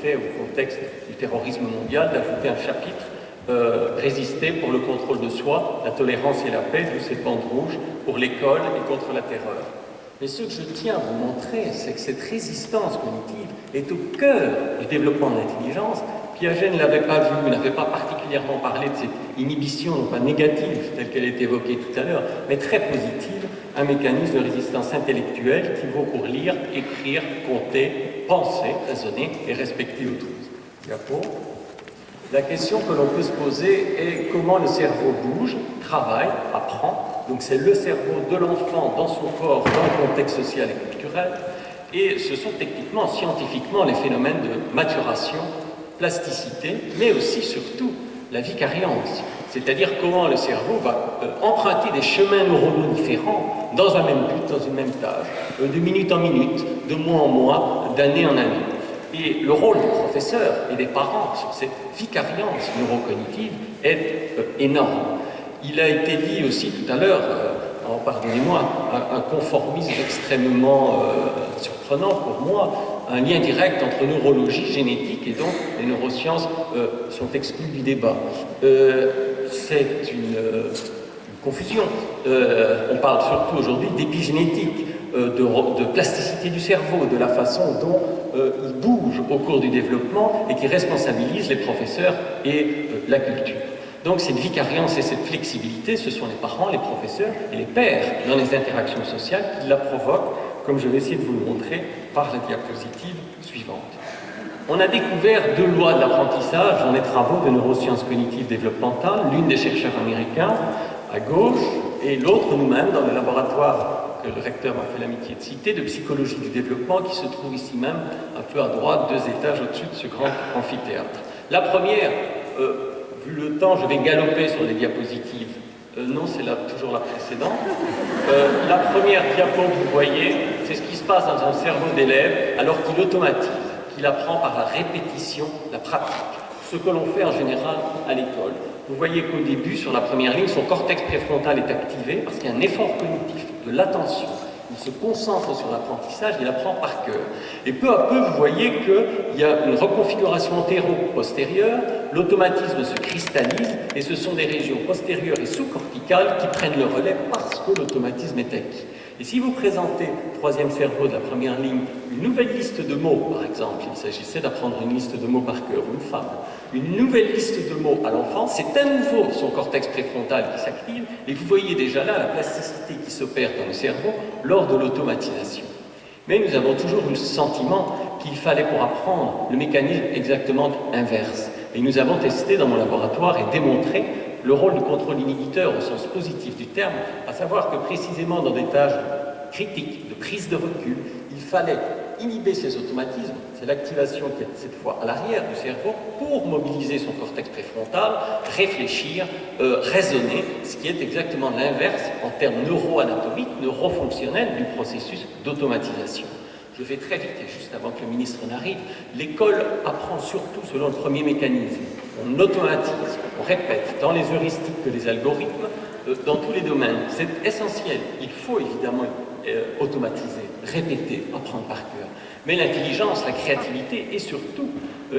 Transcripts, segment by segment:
fait au contexte du terrorisme mondial d'ajouter un chapitre résister pour le contrôle de soi, la tolérance et la paix, d'où cette bande rouge pour l'école et contre la terreur. Mais ce que je tiens à vous montrer, c'est que cette résistance cognitive est au cœur du développement de l'intelligence. Piaget ne l'avait pas vu, n'avait pas particulièrement parlé de cette inhibition, non pas négative, telle qu'elle est évoquée tout à l'heure, mais très positive, un mécanisme de résistance intellectuelle qui vaut pour lire, écrire, compter, penser, raisonner et respecter autrui. La question que l'on peut se poser est comment le cerveau bouge, travaille, apprend. Donc c'est le cerveau de l'enfant dans son corps, dans le contexte social et culturel. Et ce sont techniquement, scientifiquement, les phénomènes de maturation, plasticité, mais aussi, surtout, la vicariance. C'est-à-dire comment le cerveau va emprunter des chemins neuronaux différents dans un même but, dans une même tâche, de minute en minute, de mois en mois, d'année en année. Et le rôle du professeur et des parents sur cette vicariance neurocognitive est énorme. Il a été dit aussi tout à l'heure, pardonnez-moi, un conformisme extrêmement surprenant pour moi, un lien direct entre neurologie, génétique et donc les neurosciences sont exclues du débat. C'est une confusion. On parle surtout aujourd'hui d'épigénétique, de plasticité du cerveau, de la façon dont il bouge au cours du développement et qui responsabilise les professeurs et la culture. Donc cette vicariance et cette flexibilité, ce sont les parents, les professeurs et les pairs dans les interactions sociales qui la provoquent, comme je vais essayer de vous le montrer par la diapositive suivante. On a découvert deux lois de l'apprentissage dans les travaux de neurosciences cognitives développementales, l'une des chercheurs américains à gauche et l'autre nous-mêmes dans le laboratoire que le recteur m'a fait l'amitié de citer, de psychologie du développement qui se trouve ici même, un peu à droite, 2 étages au-dessus de ce grand amphithéâtre. La première, vu le temps, je vais galoper sur les diapositives. Non, c'est toujours la précédente. La première diapo que vous voyez, c'est ce qui se passe dans un cerveau d'élève alors qu'il automatise, qu'il apprend par la répétition, la pratique. Ce que l'on fait en général à l'école. Vous voyez qu'au début, sur la première ligne, son cortex préfrontal est activé parce qu'il y a un effort cognitif, de l'attention. Il se concentre sur l'apprentissage, il apprend par cœur. Et peu à peu, vous voyez qu'il y a une reconfiguration antéro-postérieure, l'automatisme se cristallise, et ce sont des régions postérieures et sous-corticales qui prennent le relais parce que l'automatisme est acquis. Et si vous présentez, troisième cerveau de la première ligne, une nouvelle liste de mots, par exemple, il s'agissait d'apprendre une liste de mots par cœur, une femme, une nouvelle liste de mots à l'enfant, c'est à nouveau son cortex préfrontal qui s'active, et vous voyez déjà là la plasticité qui s'opère dans le cerveau lors de l'automatisation. Mais nous avons toujours eu le sentiment qu'il fallait pour apprendre le mécanisme exactement inverse. Et nous avons testé dans mon laboratoire et démontré le rôle du contrôle inhibiteur au sens positif du terme, à savoir que précisément dans des tâches critiques, de prise de recul, il fallait inhiber ces automatismes, c'est l'activation qui est cette fois à l'arrière du cerveau, pour mobiliser son cortex préfrontal, réfléchir, raisonner, ce qui est exactement l'inverse en termes neuroanatomiques, neurofonctionnels du processus d'automatisation. Je vais très vite, et juste avant que le ministre n'arrive, l'école apprend surtout selon le premier mécanisme. On automatise, on répète, tant les heuristiques que les algorithmes, dans tous les domaines. C'est essentiel. Il faut évidemment automatiser, répéter, apprendre par cœur. Mais l'intelligence, la créativité et surtout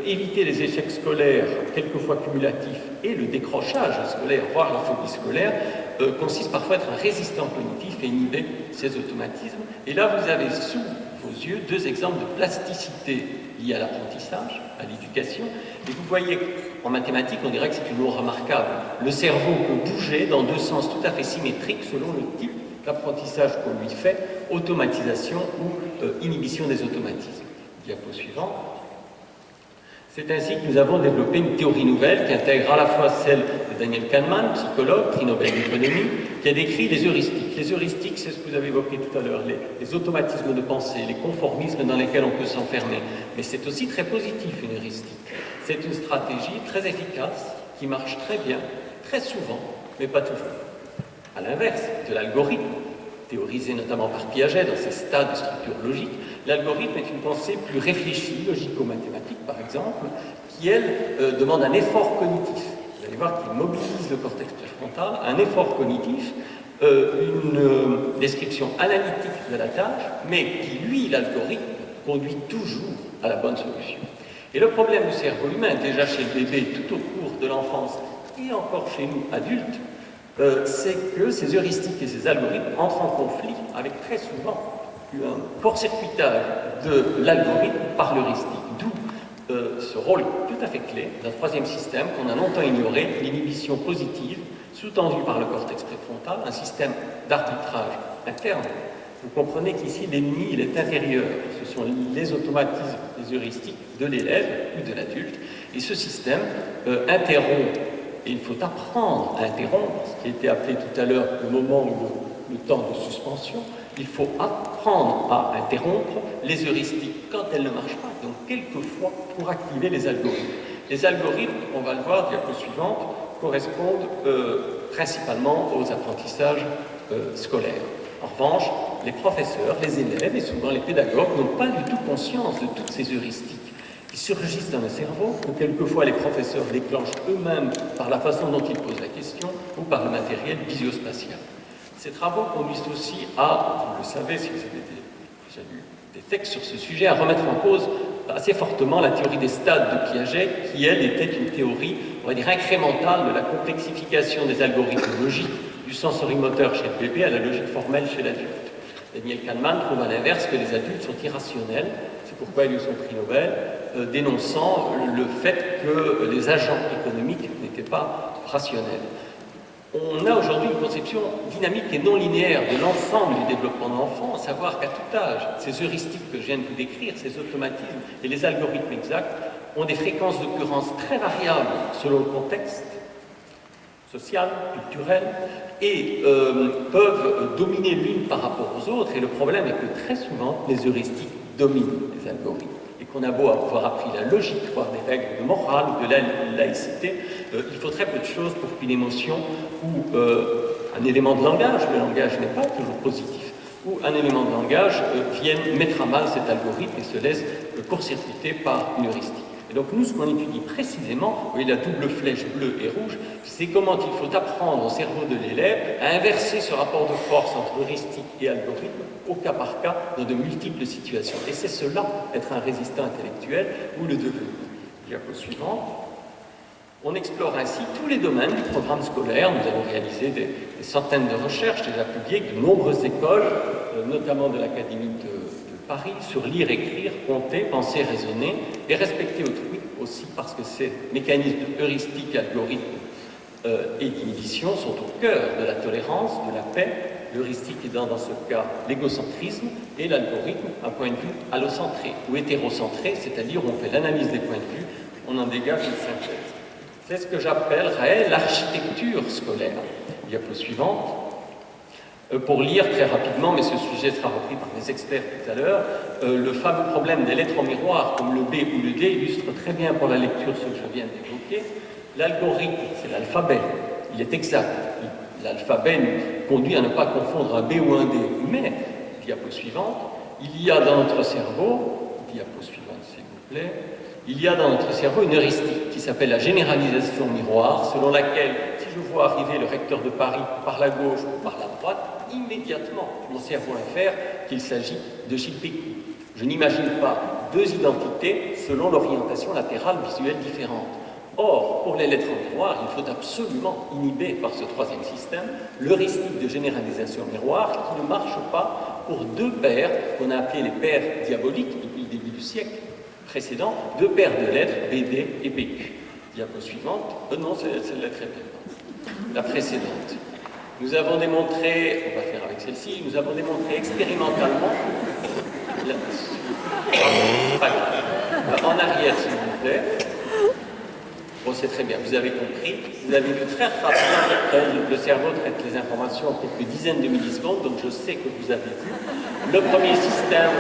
éviter les échecs scolaires, quelquefois cumulatifs, et le décrochage scolaire, voire la phobie scolaire, consiste parfois à être un résistant cognitif et inhiber ces automatismes. Et là, vous avez sous vos yeux 2 exemples de plasticité liée à l'apprentissage, à l'éducation. Et vous voyez, en mathématiques, on dirait que c'est une loi remarquable. Le cerveau peut bouger dans 2 sens tout à fait symétriques selon le type d'apprentissage qu'on lui fait, automatisation ou inhibition des automatismes. Diapo suivant. C'est ainsi que nous avons développé une théorie nouvelle qui intègre à la fois celle de Daniel Kahneman, psychologue, prix Nobel d'économie, qui a décrit les heuristiques. Les heuristiques, c'est ce que vous avez évoqué tout à l'heure, les automatismes de pensée, les conformismes dans lesquels on peut s'enfermer. Mais c'est aussi très positif, une heuristique. C'est une stratégie très efficace, qui marche très bien, très souvent, mais pas toujours. À l'inverse de l'algorithme, théorisé notamment par Piaget dans ses stades de structure logique, l'algorithme est une pensée plus réfléchie, logico-mathématique par exemple, qui elle demande un effort cognitif. Vous allez voir qu'il mobilise le cortex préfrontal, un effort cognitif, une description analytique de la tâche, mais qui, lui, l'algorithme, conduit toujours à la bonne solution. Et le problème du cerveau humain, déjà chez le bébé, tout au cours de l'enfance, et encore chez nous, adultes, c'est que ces heuristiques et ces algorithmes entrent en conflit avec très souvent un court-circuitage de l'algorithme par l'heuristique. D'où ce rôle tout à fait clé d'un troisième système qu'on a longtemps ignoré, l'inhibition positive, sous-tendue par le cortex préfrontal, un système d'arbitrage interne. Vous comprenez qu'ici, l'ennemi, il est intérieur. Ce sont les automatismes, les heuristiques de l'élève ou de l'adulte. Et ce système interrompt, et il faut apprendre à interrompre, ce qui a été appelé tout à l'heure le moment où le temps de suspension. Il faut apprendre à interrompre les heuristiques quand elles ne marchent pas, donc quelquefois pour activer les algorithmes. Les algorithmes, on va le voir, diapo suivante, correspondent principalement aux apprentissages scolaires. En revanche, les professeurs, les élèves et souvent les pédagogues n'ont pas du tout conscience de toutes ces heuristiques qui surgissent dans le cerveau, que quelquefois les professeurs déclenchent eux-mêmes par la façon dont ils posent la question ou par le matériel visio-spatial. Ces travaux conduisent aussi à, vous le savez si vous avez déjà lu des textes sur ce sujet, à remettre en cause assez fortement la théorie des stades de Piaget, qui elle était une théorie, on va dire, incrémentale de la complexification des algorithmes logiques du sensorimoteur chez le bébé à la logique formelle chez l'adulte. Daniel Kahneman trouve à l'inverse que les adultes sont irrationnels, c'est pourquoi il a eu son prix Nobel, dénonçant le fait que les agents économiques n'étaient pas rationnels. On a aujourd'hui une conception dynamique et non linéaire de l'ensemble du développement de l'enfant, à savoir qu'à tout âge, ces heuristiques que je viens de vous décrire, ces automatismes et les algorithmes exacts ont des fréquences d'occurrence très variables selon le contexte social, culturel, et peuvent dominer l'une par rapport aux autres. Et le problème est que très souvent, les heuristiques dominent les algorithmes. Et qu'on a beau avoir appris la logique, voire des règles de morale ou de la laïcité, il faut très peu de choses pour qu'une émotion ou un élément de langage, le langage n'est pas toujours positif, ou un élément de langage vienne mettre à mal cet algorithme et se laisse court-circuiter par une heuristique. Et donc nous, ce qu'on étudie précisément, vous voyez la double flèche bleue et rouge, c'est comment il faut apprendre au cerveau de l'élève à inverser ce rapport de force entre heuristique et algorithme au cas par cas dans de multiples situations. Et c'est cela, être un résistant intellectuel ou le devenir. Diapo suivante. On explore ainsi tous les domaines du programme scolaire. Nous avons réalisé des centaines de recherches déjà publiées avec de nombreuses écoles, notamment de l'Académie de Paris, sur lire, écrire, compter, penser, raisonner, et respecter autrui aussi parce que ces mécanismes de heuristique, algorithme et d'inhibition sont au cœur de la tolérance, de la paix. L'heuristique étant dans ce cas l'égocentrisme et l'algorithme un point de vue allocentré ou hétérocentré, c'est-à-dire on fait l'analyse des points de vue, on en dégage une synthèse. C'est ce que j'appellerais l'architecture scolaire. Diapo suivante. Pour lire très rapidement, mais ce sujet sera repris par les experts tout à l'heure, le fameux problème des lettres en miroir, comme le B ou le D, illustre très bien pour la lecture ce que je viens d'évoquer. L'algorithme, c'est l'alphabet, il est exact. L'alphabet nous conduit à ne pas confondre un B ou un D. Mais, diapo suivante, il y a dans notre cerveau, diapo suivante s'il vous plaît, il y a dans notre cerveau une heuristique qui s'appelle la généralisation miroir, selon laquelle, si je vois arriver le recteur de Paris par la gauche ou par la droite, immédiatement, mon cerveau infère qu'il s'agit de Gilles Pécou. Je n'imagine pas deux identités selon l'orientation latérale visuelle différente. Or, pour les lettres en miroir, il faut absolument inhiber par ce troisième système l'heuristique de généralisation miroir qui ne marche pas pour deux paires qu'on a appelées les paires diaboliques depuis le début du siècle précédent, deux paires de lettres BD et PQ. Diapo suivante. Non, celle-là très bien. La précédente. Nous avons démontré, on va faire avec celle-ci, nous avons démontré expérimentalement, en arrière s'il vous plaît. Bon, c'est très bien, vous avez compris. Vous avez vu très rapidement le cerveau traite les informations en quelques dizaines de millisecondes, donc je sais que vous avez vu. Le premier système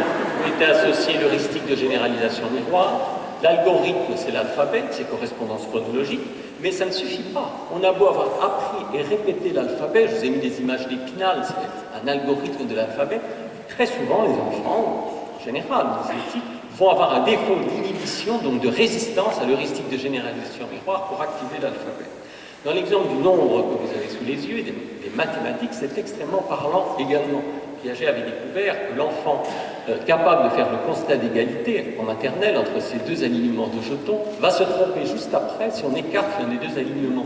était associé l'heuristique de généralisation miroir. L'algorithme, c'est l'alphabet, c'est correspondance phonologique, mais ça ne suffit pas. On a beau avoir appris et répété l'alphabet, je vous ai mis des images d'Épinal, c'est un algorithme de l'alphabet. Très souvent, les enfants, en général, les éthiques, vont avoir un défaut d'inhibition, donc de résistance à l'heuristique de généralisation miroir pour activer l'alphabet. Dans l'exemple du nombre que vous avez sous les yeux et des mathématiques, c'est extrêmement parlant également. Piaget avait découvert que l'enfant capable de faire le constat d'égalité en maternelle entre ces deux alignements de jetons, va se tromper juste après si on écarte l'un des deux alignements.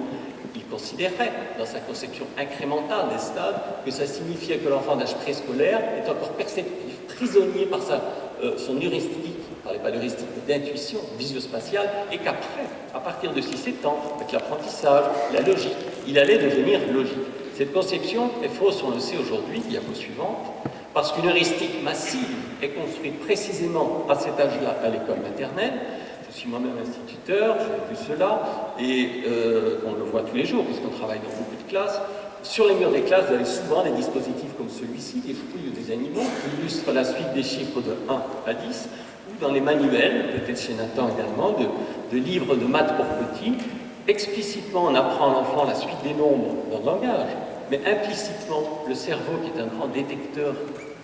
Il considérait, dans sa conception incrémentale des stades, que ça signifiait que l'enfant d'âge préscolaire est encore perceptif, prisonnier par son heuristique, on ne parlait pas d'heuristique, mais d'intuition visio-spatiale, et qu'après, à partir de 6-7 ans, avec l'apprentissage, la logique, il allait devenir logique. Cette conception est fausse, on le sait aujourd'hui, diapo suivante, parce qu'une heuristique massive est construite précisément à cet âge-là à l'école maternelle. Je suis moi-même instituteur, j'ai vu cela, et on le voit tous les jours, puisqu'on travaille dans beaucoup de classes. Sur les murs des classes, vous avez souvent des dispositifs comme celui-ci, des fruits ou des animaux, qui illustrent la suite des chiffres de 1 à 10, ou dans les manuels, peut-être chez Nathan également, de livres de maths pour petits. Explicitement, on apprend à l'enfant la suite des nombres dans le langage, mais implicitement, le cerveau, qui est un grand détecteur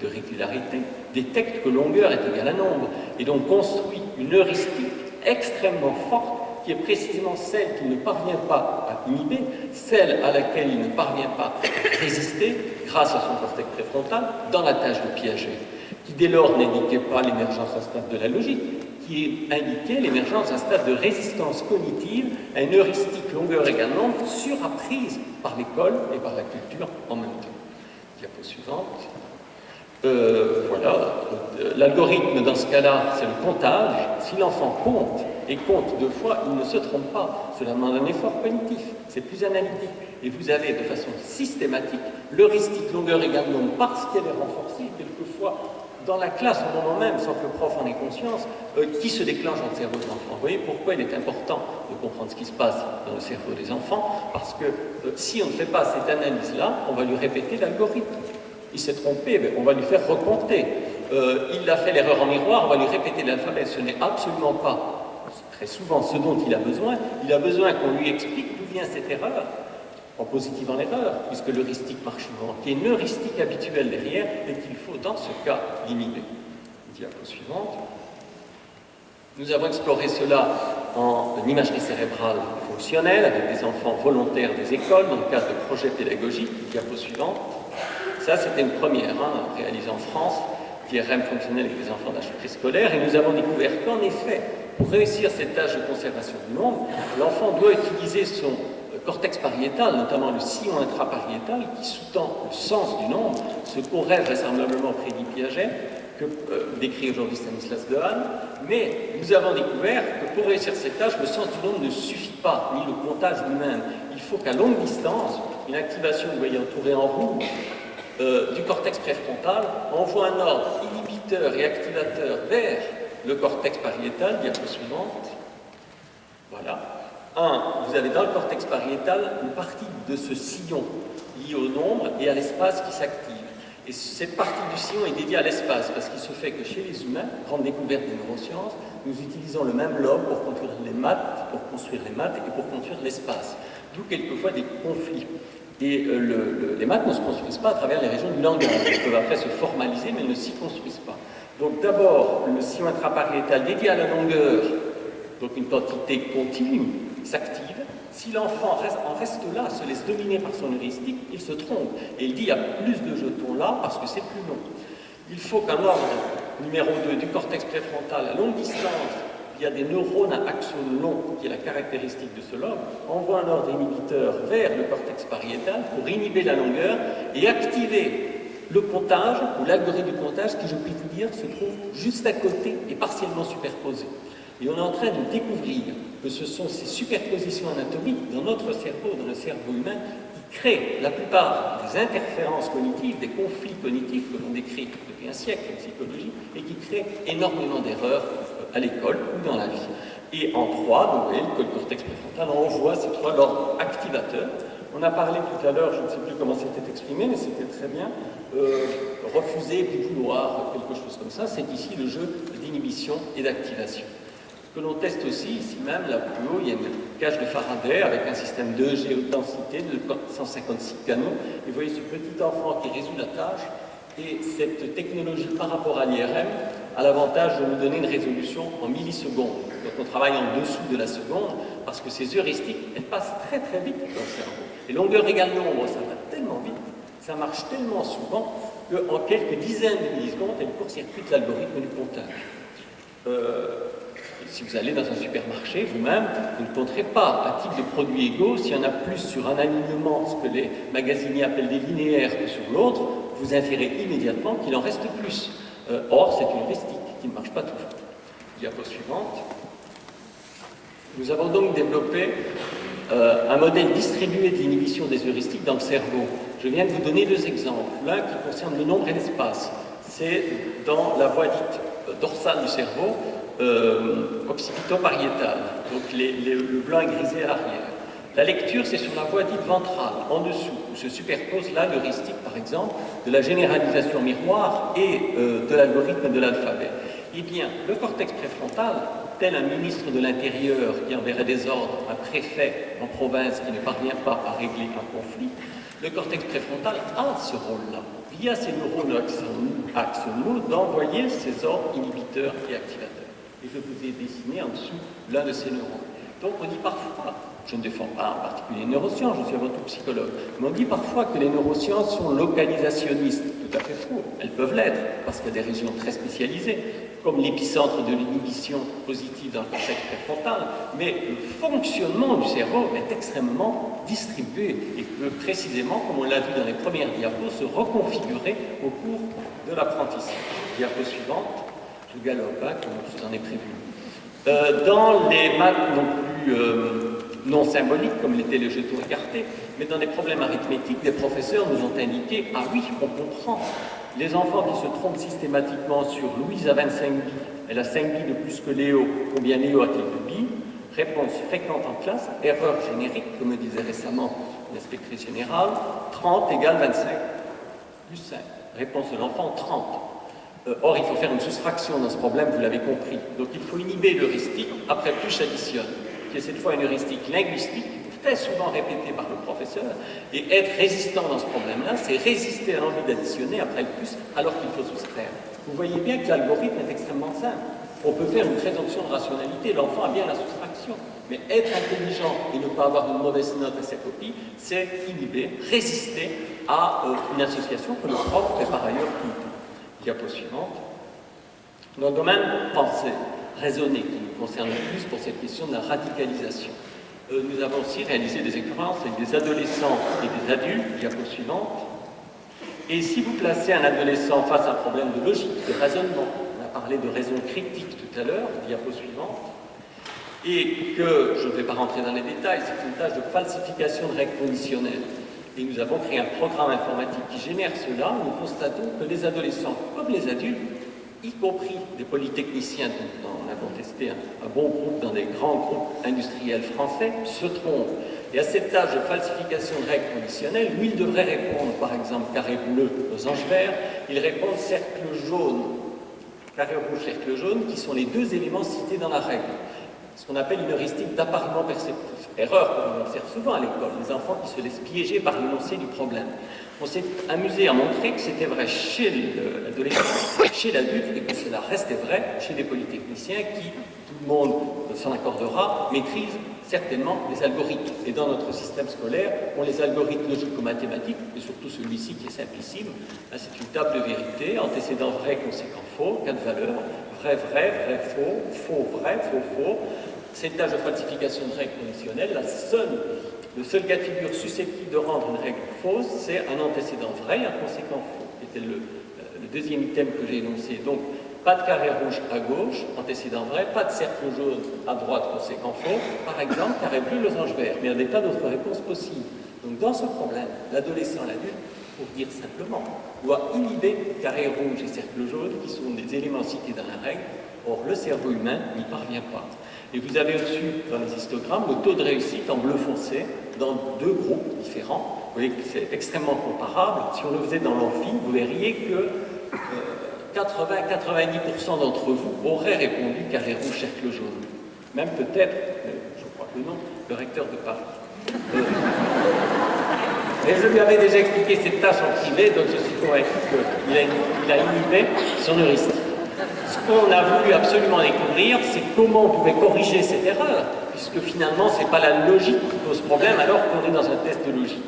de régularité, détecte que longueur est égale à nombre, et donc construit une heuristique extrêmement forte, qui est précisément celle qu'il ne parvient pas à inhiber, celle à laquelle il ne parvient pas à résister grâce à son cortex préfrontal dans la tâche de Piaget, qui dès lors n'indiquait pas l'émergence à stade de la logique, qui indiquait l'émergence d'un stade de résistance cognitive à une heuristique longueur égale nombre surapprise par l'école et par la culture en même temps. Diapo suivante. Voilà, l'algorithme dans ce cas-là, c'est le comptage. Si l'enfant compte et compte 2 fois, il ne se trompe pas. Cela demande un effort cognitif, c'est plus analytique. Et vous avez de façon systématique l'heuristique longueur égale nombre parce qu'elle est renforcée, quelquefois dans la classe au moment même, sans que le prof en ait conscience, qui se déclenche dans le cerveau des enfants. Vous voyez pourquoi il est important de comprendre ce qui se passe dans le cerveau des enfants, parce que si on ne fait pas cette analyse-là, on va lui répéter l'algorithme. Il s'est trompé, mais on va lui faire recompter. Il a fait l'erreur en miroir, on va lui répéter l'alphabet. Ce n'est absolument pas, très souvent, ce dont il a besoin. Il a besoin qu'on lui explique d'où vient cette erreur, en positivant l'erreur, puisque l'heuristique marche souvent, qui est une heuristique habituelle derrière, et qu'il faut, dans ce cas, limiter. Diapo suivante. Nous avons exploré cela en imagerie cérébrale fonctionnelle, avec des enfants volontaires des écoles, dans le cadre de projets pédagogiques. Diapo suivante. Ça, c'était une première, réalisée en France, IRM fonctionnelle avec des enfants d'âge préscolaire, et nous avons découvert qu'en effet, pour réussir cette tâche de conservation du nombre, l'enfant doit utiliser son cortex pariétal, notamment le sillon intrapariétal, qui sous-tend le sens du nombre, ce qu'aurait vraisemblablement prédit Piaget, que décrit aujourd'hui Stanislas Dehaene, mais nous avons découvert que pour réussir cette tâche, le sens du nombre ne suffit pas, ni le comptage lui-même. Il faut qu'à longue distance, une activation, vous voyez entourée en rouge, du cortex préfrontal envoie un ordre inhibiteur et activateur vers le cortex pariétal, diapo suivante. Voilà. Vous avez dans le cortex pariétal une partie de ce sillon lié au nombre et à l'espace qui s'active. Et cette partie du sillon est dédiée à l'espace, parce qu'il se fait que chez les humains, grande découverte des neurosciences, nous utilisons le même lobe pour construire les maths, et pour construire l'espace. D'où quelquefois des conflits. Et les maths ne se construisent pas à travers les régions du langage. Elles peuvent après se formaliser, mais elles ne s'y construisent pas. Donc d'abord, le sillon intrapariétal dédié à la longueur, donc une quantité continue, s'active. Si l'enfant en reste là, se laisse dominer par son heuristique, il se trompe. Et il dit, il y a plus de jetons là parce que c'est plus long. Il faut qu'un ordre numéro 2 du cortex préfrontal à longue distance, il y a des neurones à axone long, qui est la caractéristique de ce lobe, envoie un ordre inhibiteur vers le cortex pariétal pour inhiber la longueur et activer le comptage, ou l'algorithme du comptage, qui, je puis vous dire, se trouve juste à côté et partiellement superposé. Et on est en train de découvrir que ce sont ces superpositions anatomiques dans notre cerveau, dans le cerveau humain, qui créent la plupart des interférences cognitives, des conflits cognitifs que l'on décrit depuis un siècle en psychologie, et qui créent énormément d'erreurs à l'école ou dans la vie. Et en 3, vous voyez, le cortex préfrontal envoie ces 3 l'ordre activateur. On a parlé tout à l'heure, je ne sais plus comment c'était exprimé, mais c'était très bien, refuser puis vouloir, quelque chose comme ça. C'est ici le jeu d'inhibition et d'activation. Que l'on teste aussi, ici même, là plus haut, il y a une cage de Faraday avec un système de géodensité de 156 canaux. Et vous voyez ce petit enfant qui résout la tâche. Et cette technologie par rapport à l'IRM a l'avantage de nous donner une résolution en millisecondes. Donc on travaille en dessous de la seconde parce que ces heuristiques, elles passent très vite dans le cerveau. Et longueur égale nombre, ça va tellement vite, ça marche tellement souvent qu'en quelques dizaines de millisecondes, elle court-circuite l'algorithme du comptage. Si vous allez dans un supermarché, vous-même, vous ne compterez pas, à titre de produits égaux, s'il y en a plus sur un alignement, ce que les magasiniers appellent des linéaires, que sur l'autre, vous inférez immédiatement qu'il en reste plus. Or, c'est une heuristique qui ne marche pas toujours. Diapo suivante. Nous avons donc développé un modèle distribué de l'inhibition des heuristiques dans le cerveau. Je viens de vous donner deux exemples. L'un qui concerne le nombre et l'espace. C'est dans la voie dite dorsale du cerveau, occipito-pariétale, donc le blanc et grisé à l'arrière. La lecture, c'est sur la voie dite ventrale, en dessous, où se superpose là l'heuristique, par exemple, de la généralisation miroir et de l'algorithme de l'alphabet. Eh bien, le cortex préfrontal, tel un ministre de l'Intérieur qui enverrait des ordres à un préfet en province qui ne parvient pas à régler un conflit, le cortex préfrontal a ce rôle-là, via ses neurones axonaux, d'envoyer ses ordres inhibiteurs et activateurs. Et je vous ai dessiné en dessous l'un de ces neurones. Donc on dit parfois, je ne défends pas en particulier les neurosciences, je suis avant tout psychologue, mais on dit parfois que les neurosciences sont localisationnistes. Tout à fait faux. Elles peuvent l'être, parce qu'il y a des régions très spécialisées, comme l'épicentre de l'inhibition positive dans le cortex préfrontal, mais le fonctionnement du cerveau est extrêmement distribué et peut précisément, comme on l'a vu dans les premières diapos, se reconfigurer au cours de l'apprentissage. Diapo suivante, je galope, comme je vous en ai prévu. Dans les maths non plus non symboliques, comme l'étaient les jetons écartés, mais dans des problèmes arithmétiques, des professeurs nous ont indiqué « Ah oui, on comprend ». Les enfants qui se trompent systématiquement sur Louise a 25 billes, elle a 5 billes de plus que Léo, combien Léo a-t-il de billes? Réponse fréquente en classe, erreur générique, comme me disait récemment l'inspectrice générale, 30 égale 25 plus 5. Réponse de l'enfant, 30. Or, il faut faire une soustraction dans ce problème, vous l'avez compris. Donc, il faut inhiber l'heuristique, après plus j'additionne, qui est cette fois une heuristique linguistique, très souvent répétée par le professeur, et être résistant dans ce problème-là, c'est résister à l'envie d'additionner après le plus, alors qu'il faut soustraire. Vous voyez bien que l'algorithme est extrêmement simple. On peut faire une présomption de rationalité, l'enfant a bien la soustraction. Mais être intelligent et ne pas avoir une mauvaise note à sa copie, c'est inhiber, résister à une association que le prof fait par ailleurs tout le temps. Diapo suivante. Dans le domaine pensée, raisonner, qui nous concerne le plus pour cette question de la radicalisation. Nous avons aussi réalisé des expériences avec des adolescents et des adultes, diapo suivante. Et si vous placez un adolescent face à un problème de logique, de raisonnement, on a parlé de raison critique tout à l'heure, diapo suivante, et que, je ne vais pas rentrer dans les détails, c'est une tâche de falsification de règles conditionnelles. Et nous avons créé un programme informatique qui génère cela, nous constatons que les adolescents, comme les adultes, y compris des polytechniciens, dont nous avons testé un bon groupe dans des grands groupes industriels français, se trompent. Et à cette tâche de falsification de règles conditionnelles, où ils devraient répondre, par exemple, carré bleu, losange vert, ils répondent cercle jaune, carré rouge, cercle jaune, qui sont les deux éléments cités dans la règle. Ce qu'on appelle une heuristique d'appareillement perceptif. Erreur que l'on observe souvent à l'école, les enfants qui se laissent piéger par l'énoncé du problème. On s'est amusé à montrer que c'était vrai chez l'adolescent, chez l'adulte, et que cela restait vrai chez les polytechniciens qui, tout le monde s'en accordera, maîtrisent certainement les algorithmes. Et dans notre système scolaire, on les algorithmes logico-mathématiques, et surtout celui-ci qui est simplissime. Là, c'est une table de vérité, antécédent vrai, conséquent faux, 4 valeurs, vrai, vrai, vrai, faux, faux, vrai, faux, faux. Cette tâche de falsification de règles conditionnelles, le seul cas de figure susceptible de rendre une règle fausse, c'est un antécédent vrai et un conséquent faux, qui était le deuxième item que j'ai énoncé. Donc, pas de carré rouge à gauche, antécédent vrai, pas de cercle jaune à droite, conséquent faux, par exemple, carré bleu, losange vert, mais il y a des tas d'autres réponses possibles. Donc, dans ce problème, l'adolescent, l'adulte, pour dire simplement, doit inhiber carré rouge et cercle jaune, qui sont des éléments cités dans la règle. Or, le cerveau humain n'y parvient pas. Et vous avez au-dessus, dans les histogrammes, le taux de réussite en bleu foncé dans deux groupes différents. Vous voyez que c'est extrêmement comparable. Si on le faisait dans l'amphi, vous verriez que 80-90% d'entre vous auraient répondu carré rouge, cercle jaune. Même peut-être, je crois que non, le recteur de Paris. Et je lui avais déjà expliqué cette tâche en privé, donc je suis convaincu qu'il a inhibé son heuristique. Ce qu'on a voulu absolument découvrir, c'est comment on pouvait corriger cette erreur, puisque finalement, ce n'est pas la logique qui pose problème alors qu'on est dans un test de logique.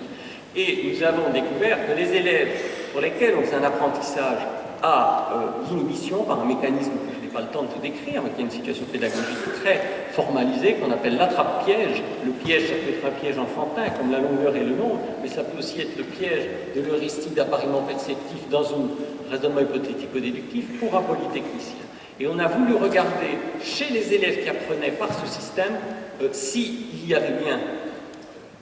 Et nous avons découvert que les élèves pour lesquels on fait un apprentissage à l'inhibition par un mécanisme que je n'ai pas le temps de vous décrire, mais qui est une situation pédagogique très formalisée, qu'on appelle l'attrape-piège. Le piège, ça peut être un piège enfantin, comme la longueur et le nombre, mais ça peut aussi être le piège de l'heuristique d'appariement perceptif dans un raisonnement hypothético-déductif pour un polytechnicien. Et on a voulu regarder chez les élèves qui apprenaient par ce système s'il y avait bien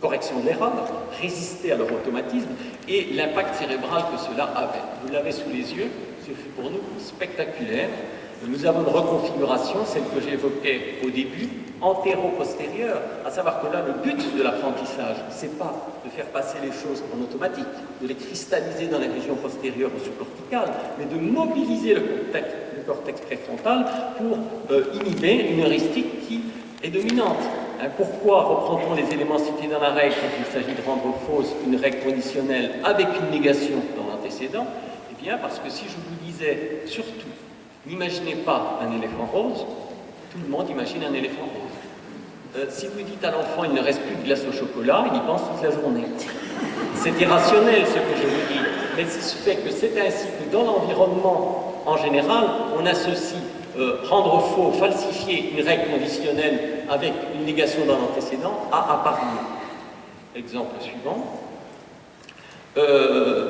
correction de l'erreur, résister à leur automatisme et l'impact cérébral que cela avait. Vous l'avez sous les yeux, ce fut pour nous spectaculaire. Nous avons une reconfiguration, celle que j'évoquais au début, antéro-postérieure, à savoir que là, le but de l'apprentissage, c'est pas de faire passer les choses en automatique, de les cristalliser dans les régions postérieures ou sous-corticales, mais de mobiliser le cortex préfrontal pour inhiber une heuristique qui est dominante. Pourquoi reprend-on les éléments cités dans la règle quand il s'agit de rendre fausse une règle conditionnelle avec une négation dans l'antécédent? Eh bien, parce que si je vous disais, surtout, n'imaginez pas un éléphant rose, tout le monde imagine un éléphant rose. Si vous dites à l'enfant, il ne reste plus de glace au chocolat, il y pense toute la journée. C'est irrationnel ce que je vous dis, mais il se fait que c'est ainsi que dans l'environnement, en général, on associe rendre faux, falsifier une règle conditionnelle avec une négation dans l'antécédent à apparier. Exemple suivant.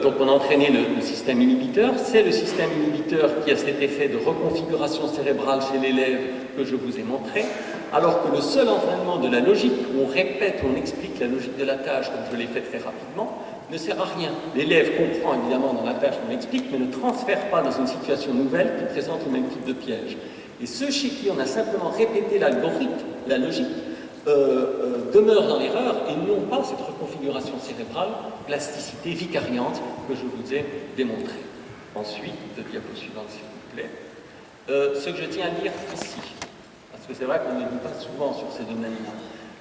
Donc on a entraîné le système inhibiteur. C'est le système inhibiteur qui a cet effet de reconfiguration cérébrale chez l'élève que je vous ai montré, alors que le seul entraînement de la logique, où on répète, on explique la logique de la tâche, comme je l'ai fait très rapidement, ne sert à rien. L'élève comprend évidemment dans la tâche qu'on l'explique, mais ne transfère pas dans une situation nouvelle qui présente le même type de piège. Et ceux chez qui on a simplement répété l'algorithme, la logique, demeurent dans l'erreur et n'ont pas cette reconfiguration cérébrale, plasticité vicariante que je vous ai démontrée. Ensuite, de diapo suivante s'il vous plaît. Ce que je tiens à dire ici, parce que c'est vrai qu'on ne le dit pas souvent sur ces domaines-là,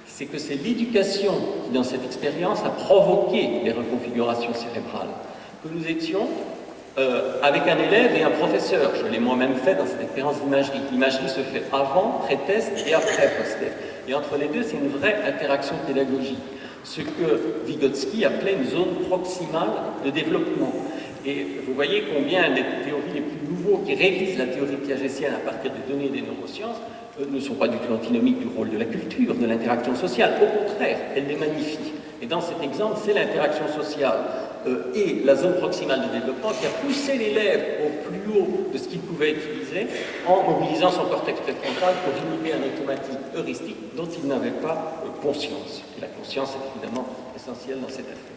c'est que c'est l'éducation qui, dans cette expérience, a provoqué les reconfigurations cérébrales. Que nous étions avec un élève et un professeur. Je l'ai moi-même fait dans cette expérience d'imagerie. L'imagerie se fait avant, pré-test et après post-test. Et entre les deux, c'est une vraie interaction pédagogique. Ce que Vygotsky appelait une zone proximale de développement. Et vous voyez combien les théories les plus nouveaux qui révisent la théorie piagétienne à partir des données des neurosciences ne sont pas du tout antinomiques du rôle de la culture, de l'interaction sociale. Au contraire, elles les magnifient. Et dans cet exemple, c'est l'interaction sociale et la zone proximale de développement qui a poussé l'élève au plus haut de ce qu'il pouvait utiliser en mobilisant son cortex préfrontal pour inhiber un automatique heuristique dont il n'avait pas conscience. Et la conscience est évidemment essentielle dans cette affaire.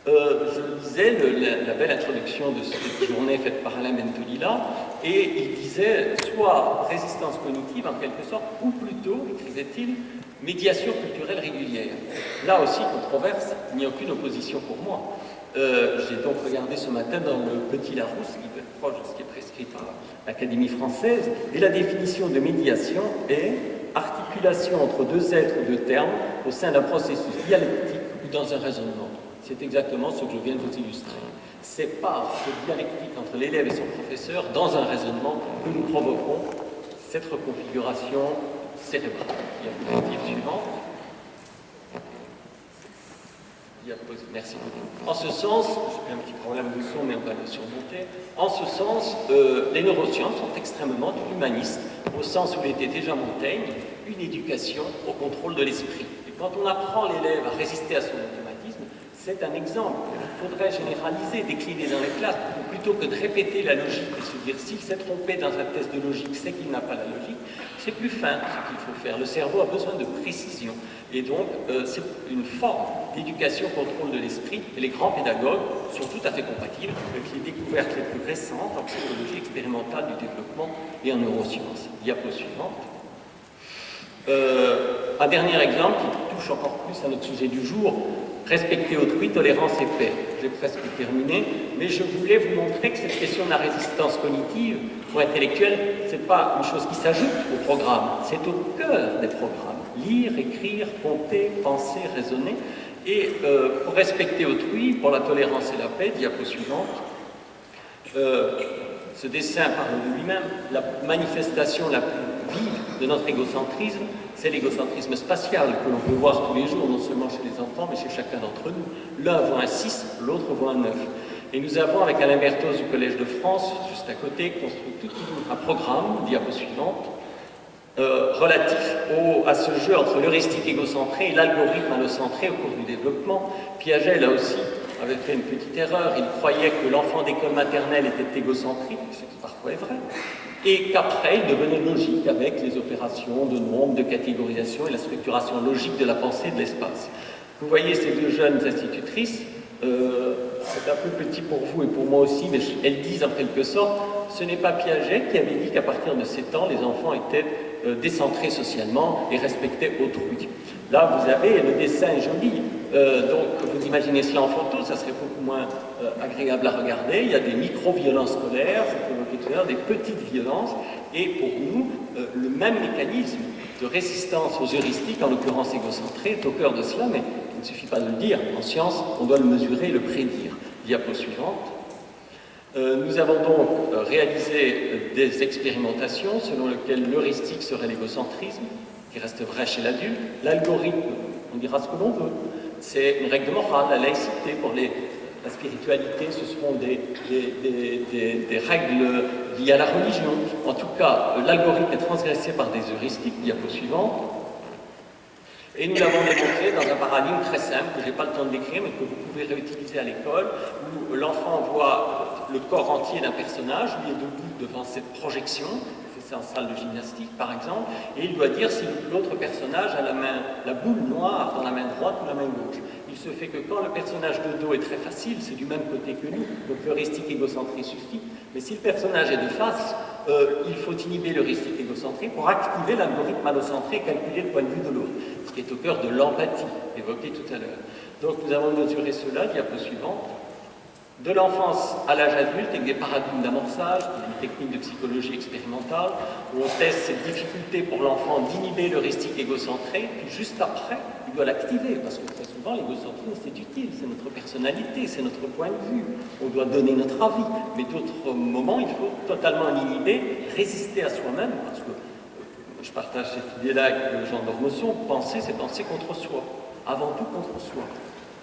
Je lisais la belle introduction de cette journée faite par Alain Bentolila, et il disait soit résistance cognitive en quelque sorte, ou plutôt, écrivait-il, médiation culturelle régulière. Là aussi, controverse, il n'y a aucune opposition pour moi. J'ai donc regardé ce matin dans le Petit Larousse, qui est proche de ce qui est prescrit par l'Académie française, et la définition de médiation est articulation entre deux êtres ou deux termes au sein d'un processus dialectique ou dans un raisonnement. C'est exactement ce que je viens de vous illustrer. C'est par ce dialectique entre l'élève et son professeur, dans un raisonnement, que nous provoquons cette reconfiguration cérébrale. Diapositive suivante. Merci beaucoup. En ce sens, j'ai un petit problème de son, mais on va le surmonter. En ce sens, les neurosciences sont extrêmement humanistes, au sens où il était déjà Montaigne, une éducation au contrôle de l'esprit. Et quand on apprend l'élève à résister à son automatisme, c'est un exemple. Il faudrait généraliser, décliner dans les classes, plutôt que de répéter la logique et se dire s'il s'est trompé dans un test de logique, c'est qu'il n'a pas la logique. C'est plus fin ce qu'il faut faire. Le cerveau a besoin de précision. Et donc, c'est une forme d'éducation contrôle de l'esprit. Et les grands pédagogues sont tout à fait compatibles avec les découvertes les plus récentes en psychologie expérimentale du développement et en neurosciences. Diapo suivante. Un dernier exemple qui touche encore plus à notre sujet du jour, respecter autrui, tolérance et paix. J'ai presque terminé, mais je voulais vous montrer que cette question de la résistance cognitive ou intellectuelle, ce n'est pas une chose qui s'ajoute au programme, c'est au cœur des programmes. Lire, écrire, compter, penser, raisonner. Et pour respecter autrui, pour la tolérance et la paix, diapo suivante, ce dessin parle de lui-même, la manifestation la plus vive de notre égocentrisme, c'est l'égocentrisme spatial que l'on peut voir tous les jours, non seulement chez les enfants, mais chez chacun d'entre nous. L'un voit un 6, l'autre voit un 9. Et nous avons, avec Alain Berthoz du Collège de France, juste à côté, construit tout un programme, diapo suivante, relatif à ce jeu entre l'heuristique égocentré et l'algorithme allocentré au cours du développement. Piaget, là aussi, avait fait une petite erreur. Il croyait que l'enfant d'école maternelle était égocentrique, ce qui parfois est vrai, et qu'après, il devenait logique avec les opérations de nombre, de catégorisation et la structuration logique de la pensée et de l'espace. Vous voyez ces deux jeunes institutrices, c'est un peu petit pour vous et pour moi aussi, mais elles disent en quelque sorte, ce n'est pas Piaget qui avait dit qu'à partir de 7 ans, les enfants étaient décentrés socialement et respectaient autrui. Là, vous avez le dessin joli, donc vous imaginez cela en photo, ça serait beaucoup moins agréable à regarder. Il y a des micro-violences scolaires, c'est évoqué tout à l'heure, des petites violences, et pour nous, le même mécanisme de résistance aux heuristiques, en l'occurrence égocentrées, est au cœur de cela, mais il ne suffit pas de le dire. En science, on doit le mesurer et le prédire. Diapo suivante. Nous avons donc réalisé des expérimentations selon lesquelles l'heuristique serait l'égocentrisme, qui reste vrai chez l'adulte. L'algorithme, on dira ce que l'on veut. C'est une règle morale, la laïcité pour la spiritualité, ce seront des règles liées à la religion. En tout cas, l'algorithme est transgressé par des heuristiques, diapo suivante. Et nous l'avons démontré dans un paradigme très simple, que je n'ai pas le temps de décrire, mais que vous pouvez réutiliser à l'école, où l'enfant voit le corps entier d'un personnage, lui est debout devant cette projection, il fait ça en salle de gymnastique par exemple, et il doit dire si l'autre personnage a la boule noire dans la main droite ou la main gauche. Il se fait que quand le personnage de dos est très facile, c'est du même côté que nous, donc l'heuristique égocentré suffit, mais si le personnage est de face, il faut inhiber l'heuristique égocentré pour activer l'algorithme allocentré et calculer le point de vue de l'autre, ce qui est au cœur de l'empathie, évoquée tout à l'heure. Donc nous avons mesuré cela, diapo suivante, de l'enfance à l'âge adulte avec des paradigmes d'amorçage, des techniques de psychologie expérimentale, où on teste cette difficulté pour l'enfant d'inhiber l'heuristique égocentré, puis juste après, il doit l'activer, parce que très souvent l'égocentrisme c'est utile, c'est notre personnalité, c'est notre point de vue, on doit donner notre avis, mais d'autres moments il faut totalement l'inhiber, résister à soi-même, parce que je partage cette idée-là avec Jean d'Ormesson, penser c'est penser contre soi, avant tout contre soi.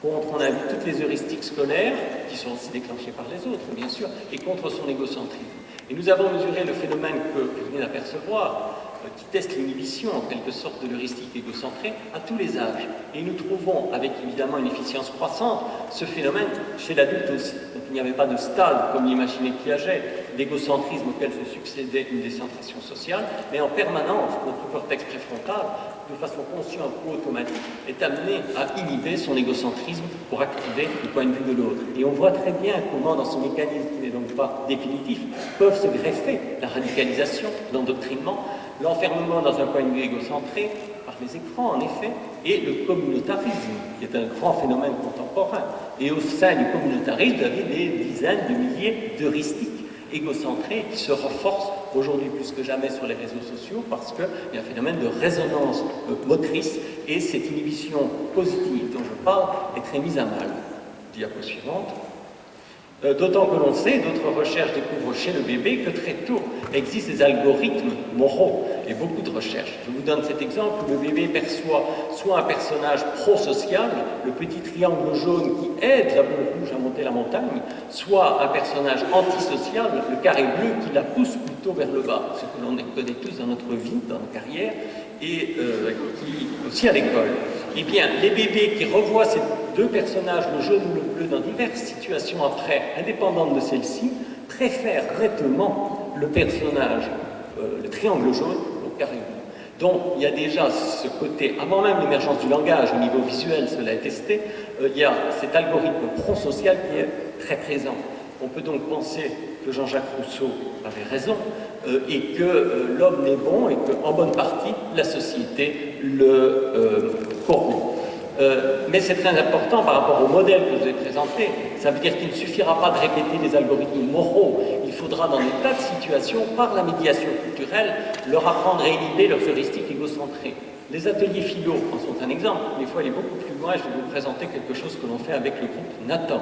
Contre, on a vu toutes les heuristiques scolaires, qui sont aussi déclenchées par les autres, bien sûr, et contre son égocentrisme. Et nous avons mesuré le phénomène que vous venez d'apercevoir, qui teste l'inhibition, en quelque sorte, de l'heuristique égocentrée à tous les âges. Et nous trouvons, avec évidemment une efficience croissante, ce phénomène chez l'adulte aussi. Donc il n'y avait pas de stade, comme l'imaginait Piaget, d'égocentrisme auquel se succédait une décentration sociale, mais en permanence, notre cortex préfrontal, de façon consciente ou automatique, est amené à inhiber son égocentrisme pour activer le point de vue de l'autre. Et on voit très bien comment, dans ce mécanisme qui n'est donc pas définitif, peuvent se greffer la radicalisation, l'endoctrinement, l'enfermement dans un point de vue égocentré, par les écrans en effet, et le communautarisme, qui est un grand phénomène contemporain. Et au sein du communautarisme, vous avez des dizaines de milliers d'heuristiques égocentrés qui se renforcent aujourd'hui plus que jamais sur les réseaux sociaux parce qu'il y a un phénomène de résonance motrice et cette inhibition positive dont je parle est très mise à mal. Diapo suivante. D'autant que l'on sait, d'autres recherches découvrent chez le bébé que très tôt existent des algorithmes moraux et beaucoup de recherches. Je vous donne cet exemple où le bébé perçoit soit un personnage pro-social, le petit triangle jaune qui aide la boule rouge à monter la montagne, soit un personnage antisocial, le carré bleu qui la pousse plutôt vers le bas, ce que l'on connaît tous dans notre vie, dans nos carrières, et qui aussi à l'école. Eh bien, les bébés qui revoient ces deux personnages, le jaune ou le bleu, dans diverses situations après, indépendantes de celles-ci, préfèrent nettement le personnage, le triangle jaune, au carré bleu. Donc, il y a déjà ce côté, avant même l'émergence du langage, au niveau visuel, cela est testé, il y a cet algorithme pro-social qui est très présent. On peut donc penser que Jean-Jacques Rousseau avait raison et que l'homme n'est bon et qu'en bonne partie, la société le corrompt. Mais c'est très important par rapport au modèle que je vous ai présenté. Ça veut dire qu'il ne suffira pas de répéter des algorithmes moraux. Il faudra, dans des tas de situations, par la médiation culturelle, leur apprendre à inhiber leurs heuristiques égocentrées. Les ateliers philo en sont un exemple. Des fois, elle est beaucoup plus loin. Je vais vous présenter quelque chose que l'on fait avec le groupe Nathan,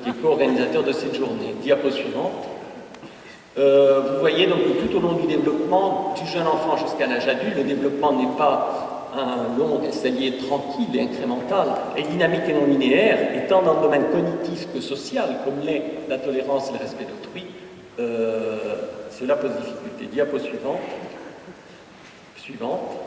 qui est co-organisateur de cette journée. Diapo suivante. Vous voyez donc que tout au long du développement, du jeune enfant jusqu'à l'âge adulte, le développement n'est pas un long escalier tranquille et incrémental et dynamique et non linéaire, et tant dans le domaine cognitif que social, comme l'est la tolérance et le respect d'autrui, cela pose difficulté. Diapo suivante. Suivante.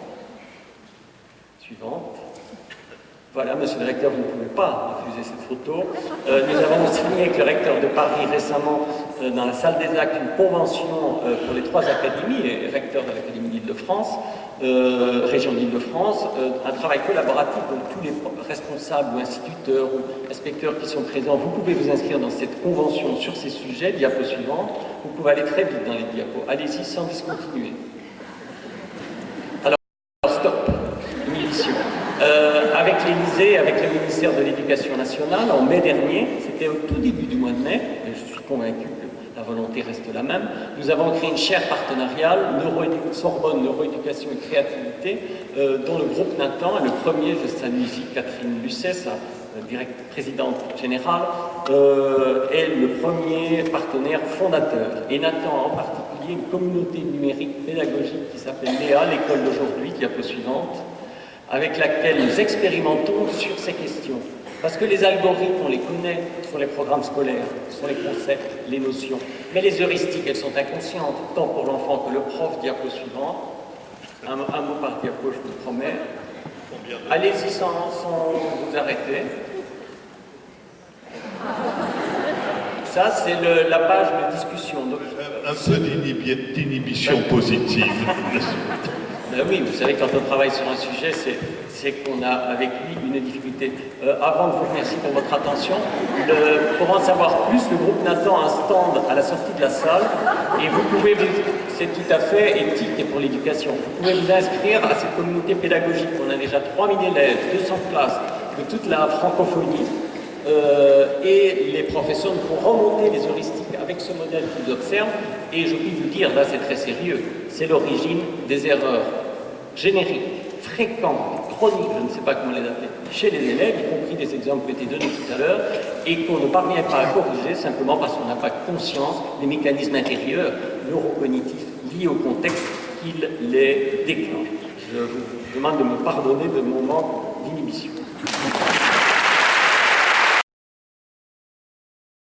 Voilà, monsieur le recteur, vous ne pouvez pas refuser cette photo. Nous avons signé avec le recteur de Paris récemment, dans la salle des actes, une convention pour les 3 académies, et recteur de l'Académie d'Île-de-France, région d'Île-de-France, un travail collaboratif, donc tous les responsables ou instituteurs ou inspecteurs qui sont présents, vous pouvez vous inscrire dans cette convention sur ces sujets. Diapo suivante. Vous pouvez aller très vite dans les diapos. Allez-y sans discontinuer. Alors, stop. Une édition. Avec l'Élysée, avec le ministère de l'Éducation nationale, en mai dernier, c'était au tout début du mois de mai, et je suis convaincu que la volonté reste la même, nous avons créé une chaire partenariale, Sorbonne, neuroéducation et créativité, dont le groupe Nathan, et le premier, je salue ici Catherine Lucet, sa présidente générale, est le premier partenaire fondateur. Et Nathan en particulier, une communauté numérique pédagogique qui s'appelle Léa, l'école d'aujourd'hui, diapo suivante, avec laquelle nous expérimentons sur ces questions. Parce que les algorithmes, on les connaît sur les programmes scolaires, sur les concepts, les notions. Mais les heuristiques, elles sont inconscientes, tant pour l'enfant que le prof. Diapo suivante. Un mot par diapo, je vous le promets. Allez-y sans vous arrêter. Ça, c'est la page de discussion. Donc, un peu d'inhibition positive. Ben oui, vous savez, quand on travaille sur un sujet, c'est qu'on a avec lui une difficulté. Avant de vous remercier pour votre attention, pour en savoir plus, le groupe Nathan a un stand à la sortie de la salle et vous pouvez, c'est tout à fait éthique et pour l'éducation, vous pouvez vous inscrire à cette communauté pédagogique. On a déjà 3000 élèves, 200 classes de toute la francophonie. Et les professeurs nous font remonter les heuristiques avec ce modèle qu'ils observent, et je puis vous dire, là c'est très sérieux, c'est l'origine des erreurs génériques, fréquentes, chroniques, je ne sais pas comment les appeler, chez les élèves, y compris des exemples qui ont été donnés tout à l'heure, et qu'on ne parvient pas à corriger simplement parce qu'on n'a pas conscience des mécanismes intérieurs neurocognitifs liés au contexte qui les déclenchent. Je vous demande de me pardonner de mon manque d'inhibition.